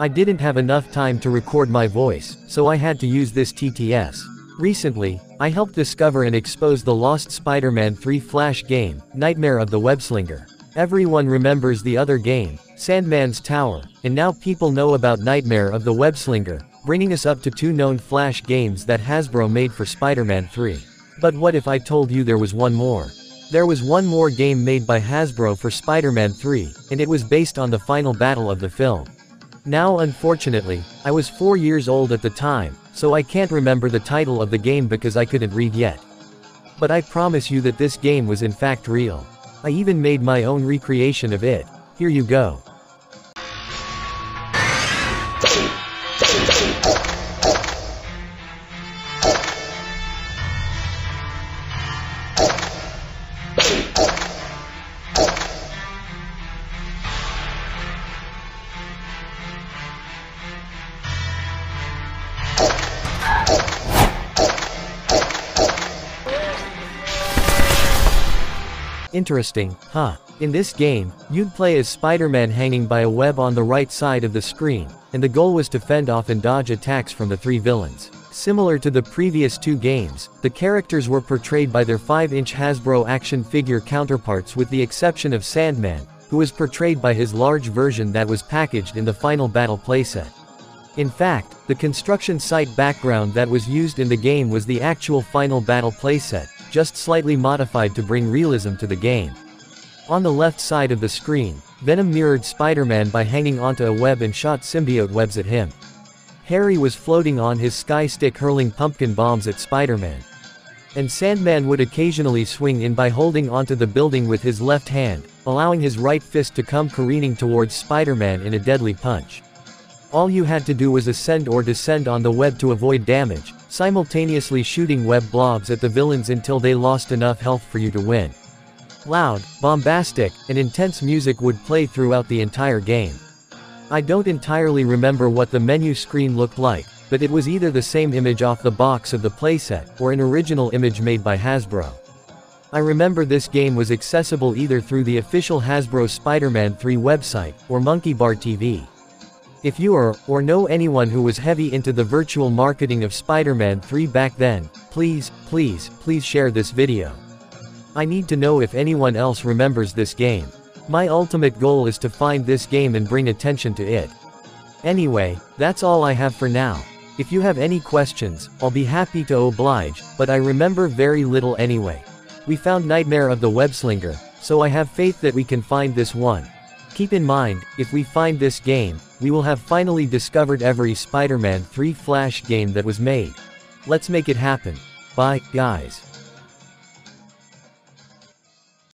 I didn't have enough time to record my voice, so I had to use this TTS. Recently, I helped discover and expose the lost Spider-Man 3 Flash game, Nightmare of the Webslinger. Everyone remembers the other game, Sandman's Tower, and now people know about Nightmare of the Webslinger, bringing us up to 2 known Flash games that Hasbro made for Spider-Man 3. But what if I told you there was one more? There was one more game made by Hasbro for Spider-Man 3, and it was based on the final battle of the film. Now unfortunately, I was 4 years old at the time, so I can't remember the title of the game because I couldn't read yet. But I promise you that this game was in fact real. I even made my own recreation of it. Here you go. Interesting, huh? In this game, you'd play as Spider-Man hanging by a web on the right side of the screen, and the goal was to fend off and dodge attacks from the 3 villains. Similar to the previous 2 games, the characters were portrayed by their 5-inch Hasbro action figure counterparts with the exception of Sandman, who was portrayed by his large version that was packaged in the final battle playset. In fact, the construction site background that was used in the game was the actual final battle playset, just slightly modified to bring realism to the game. On the left side of the screen, Venom mirrored Spider-Man by hanging onto a web and shot symbiote webs at him. Harry was floating on his sky stick hurling pumpkin bombs at Spider-Man. And Sandman would occasionally swing in by holding onto the building with his left hand, allowing his right fist to come careening towards Spider-Man in a deadly punch. All you had to do was ascend or descend on the web to avoid damage, simultaneously shooting web blobs at the villains until they lost enough health for you to win. Loud, bombastic, and intense music would play throughout the entire game. I don't entirely remember what the menu screen looked like, but it was either the same image off the box of the playset, or an original image made by Hasbro. I remember this game was accessible either through the official Hasbro Spider-Man 3 website, or Monkey Bar TV. If you are, or know anyone who was heavy into the virtual marketing of Spider-Man 3 back then, please share this video. I need to know if anyone else remembers this game. My ultimate goal is to find this game and bring attention to it. Anyway, that's all I have for now. If you have any questions, I'll be happy to oblige, but I remember very little anyway. We found Nightmare of the Webslinger, so I have faith that we can find this one. Keep in mind, if we find this game, we will have finally discovered every Spider-Man 3 Flash game that was made. Let's make it happen. Bye, guys.